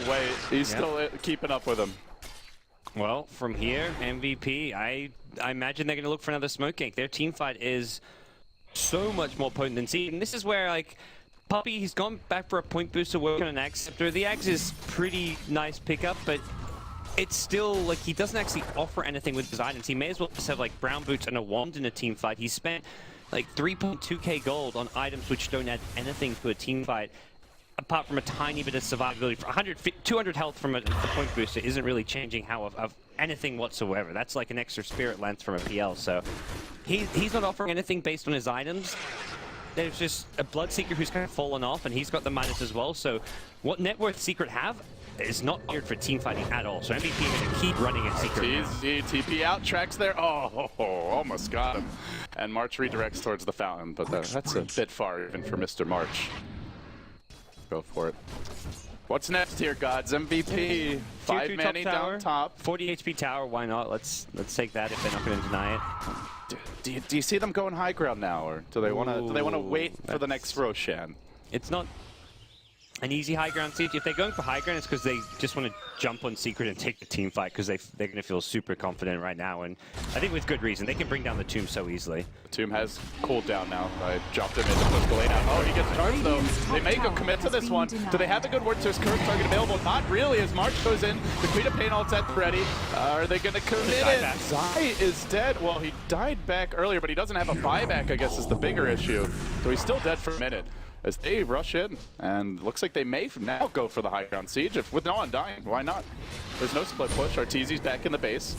still keeping up with him. Well, from here, MVP, I imagine they're going to look for another smoke gank. Their team fight is so much more potent than Seed. And this is where, like, Puppy, he's gone back for a point booster working on an Axe Scepter. The Axe is pretty nice pickup, but it's still, like, he doesn't actually offer anything with his items. He may as well just have, like, brown boots and a wand in a team fight. He spent, like, 3.2k gold on items which don't add anything to a team fight, apart from a tiny bit of survivability. For 200 health from the point booster isn't really changing how of anything whatsoever. That's like an extra spirit lance from a PL, so he's not offering anything based on his items. There's just a Bloodseeker who's kind of fallen off, and he's got the minus as well, so what net worth Secret have is not geared for team fighting at all, so MVP is going to keep running at Secret. TP out, tracks there. Oh, almost got him. And March redirects towards the fountain, but that's a bit far even for Mr. March. Go for it. What's next here, gods? MVP. 5 manny down top. 40 HP tower, why not? Let's take that if they're not going to deny it. Do you see them going high ground now, or do they want to wait for the next Roshan? It's not an easy high ground siege. If they're going for high ground, it's because they just want to jump on Secret and take the team fight, because they're going to feel super confident right now, and I think with good reason. They can bring down the Tomb so easily. The Tomb has cooled down now. I dropped him in to push the lane out. Oh, he gets charged though. They may go commit to this one. Do they have the good word to his current target available? Not really, as March goes in. The Queen of Pain ult's at ready. Are they going to commit it? Zai is dead. Well, he died back earlier, but he doesn't have a buyback, I guess, is the bigger issue. So he's still dead for a minute. As they rush in, and looks like they may now go for the high ground siege. With no one dying, why not? There's no split push. Arteezy's back in the base.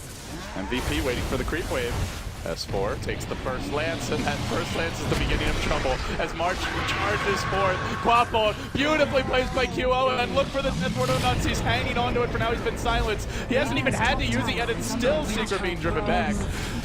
MVP waiting for the creep wave. S4 takes the first lance, and that first lance is the beginning of trouble as March charges forth. Quappo beautifully placed by QO, and then look for the Death Ward of Nuts. He's hanging onto it for now. He's been silenced. He hasn't even had to use it yet. It's still Secret being driven back.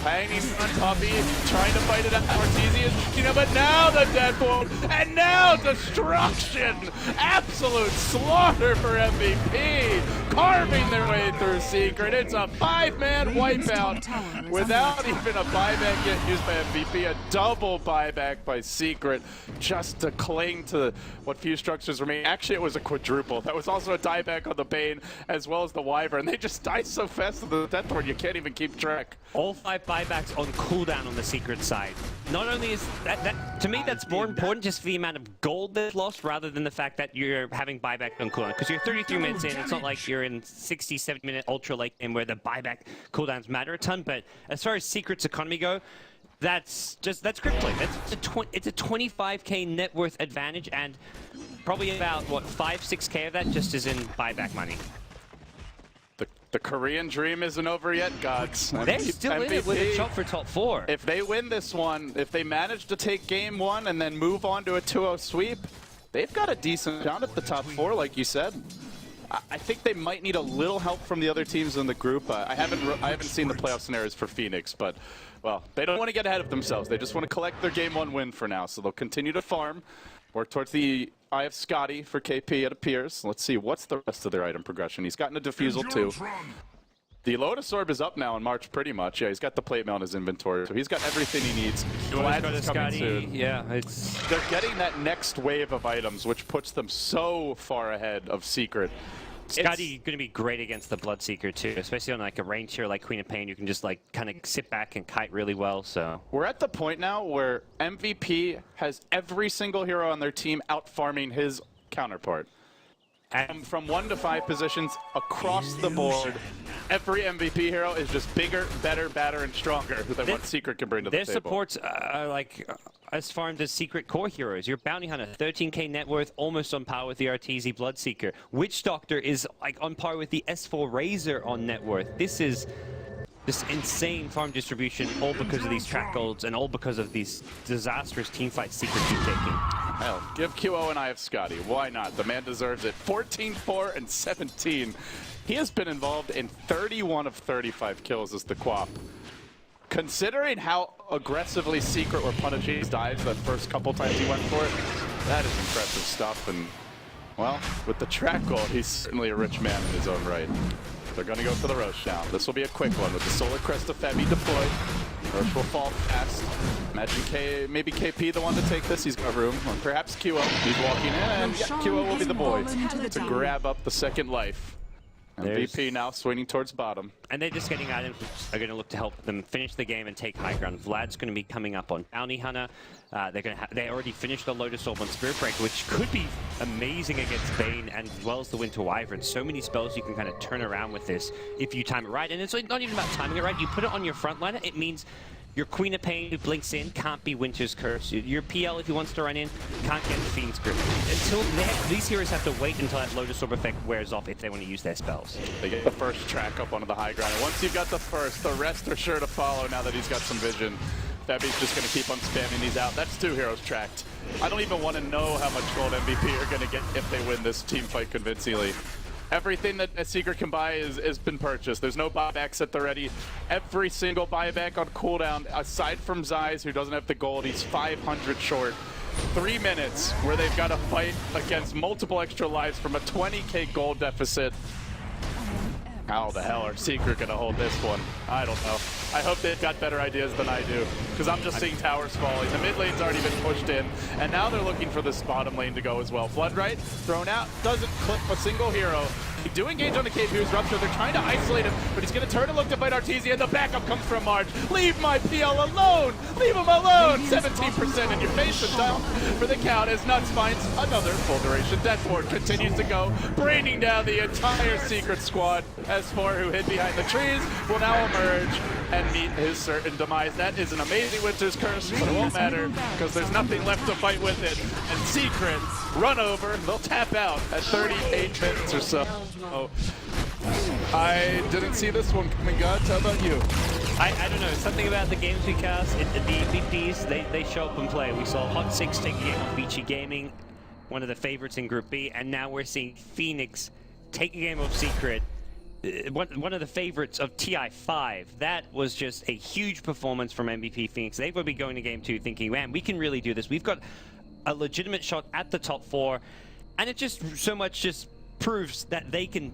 Hanging on Puppy, trying to fight it out. Arteezy is, but now the Death Ward, and now destruction! Absolute slaughter for MVP, carving their way through Secret. It's a 5-man wipeout without even a buyback yet used by MVP, a double buyback by Secret just to cling to what few structures remain. Actually, it was a quadruple. That was also a dieback on the Bane as well as the Wyvern. They just die so fast with the Death Ward, you can't even keep track. All 5 buybacks on cooldown on the Secret side. Not only is that to me, that's more important just for the amount of gold they've lost rather than the fact that you're having buyback on cooldown. Because you're 33 minutes in, it's not like you're in 60, 70-minute ultra late game where the buyback cooldowns matter a ton. But as far as Secret's economy go, that's crippling. It's a 25k net worth advantage, and probably about what 5-6k of that just is in buyback money. The Korean dream isn't over yet, gods. They're still in it with a shot for top 4. If they win this one, if they manage to take game 1 and then move on to a 2-0 sweep, they've got a decent shot at the top 4, like you said. I think they might need a little help from the other teams in the group. I haven't seen the playoff scenarios for Phoenix, but well, they don't want to get ahead of themselves. They just want to collect their game 1 win for now, so they'll continue to farm, work towards the Eye of Scotty for KP, it appears. Let's see, what's the rest of their item progression? He's gotten a Diffusal too. The Lotus Orb is up now in March pretty much. Yeah, he's got the plate mail in his inventory, so he's got everything he needs. Is coming soon. Yeah, they're getting that next wave of items, which puts them so far ahead of Secret. Scotty going to be great against the Bloodseeker too, especially on like a range here like Queen of Pain. You can just like kind of sit back and kite really well. So we're at the point now where MVP has every single hero on their team out farming his counterpart. And from 1 to 5 positions across the board, every MVP hero is just bigger, better, badder, and stronger than what Secret can bring to the table. Their supports are like as farmed as Secret core heroes. Your Bounty Hunter, 13k net worth, almost on par with the Arteezy Bloodseeker. Witch Doctor is like on par with the S4 Razor on net worth. This is this insane farm distribution, all because of these track golds and all because of these disastrous teamfights Secret keep taking. Hell, give QO and I have Scotty. Why not? The man deserves it. 14, 4, and 17. He has been involved in 31 of 35 kills as the Quap. Considering how aggressively Secret were punishing his dives the first couple times he went for it, that is impressive stuff. And, well, with the track goal, he's certainly a rich man in his own right. They're going to go for the Roche now. This will be a quick one with the Solar Crest of Femi deployed. Roche will fall fast. Imagine maybe KP the one to take this. He's got room. Or perhaps QO. He's walking in, and yeah, QO will be the boy to grab up the second life. MVP now swinging towards bottom. And they're just getting items which are going to look to help them finish the game and take high ground. Vlad's going to be coming up on Bounty Hunter. They already finished the Lotus Orb on Spirit Breaker, which could be amazing against Bane and as well as the Winter Wyvern. So many spells you can kind of turn around with this if you time it right. And it's not even about timing it right. You put it on your frontliner, it means your Queen of Pain who blinks in can't be Winter's Curse. Your PL, if he wants to run in, can't get the Fiend's Grip. Until these heroes have to wait until that Lotus Orb effect wears off if they want to use their spells. They get the first track up onto the high ground. And once you've got the first, the rest are sure to follow now that he's got some vision. Febi's just going to keep on spamming these out. That's 2 heroes tracked. I don't even want to know how much gold MVP are going to get if they win this team fight convincingly. Everything that a Secret can buy has been purchased. There's no buybacks at the ready. Every single buyback on cooldown, aside from Zeiss, who doesn't have the gold, he's 500 short. 3 minutes where they've got to fight against multiple extra lives from a 20k gold deficit. How the hell are Secret going to hold this one? I don't know. I hope they've got better ideas than I do, because I'm just seeing towers falling. The mid lane's already been pushed in, and now they're looking for this bottom lane to go as well. Floodright thrown out, doesn't clip a single hero. They do engage on the KPU's Rupture. They're trying to isolate him, but he's going to turn and look to fight Arteezy, and the backup comes from Marge. Leave my PL alone! Leave him alone! 17% in your face and down for the count as Nuts finds another full duration death ward. Continues to go, braining down the entire Secret squad. S4, who hid behind the trees, will now emerge and meet his certain demise. That is an amazing Winter's Curse, but it won't matter because there's nothing left to fight with it. And Secret run over, they'll tap out at 38 minutes or so. Oh, I didn't see this one coming, Gods. How about you? I don't know, something about the games we cast, the MVPs, they show up and play. We saw Hot 6 take a game off Vici Gaming, one of the favorites in Group B, and now we're seeing Phoenix take a game of Secret, one of the favorites of TI5. That was just a huge performance from MVP Phoenix. They will be going to Game 2 thinking, man, we can really do this. We've got a legitimate shot at the top 4, and it just so much just proves that they can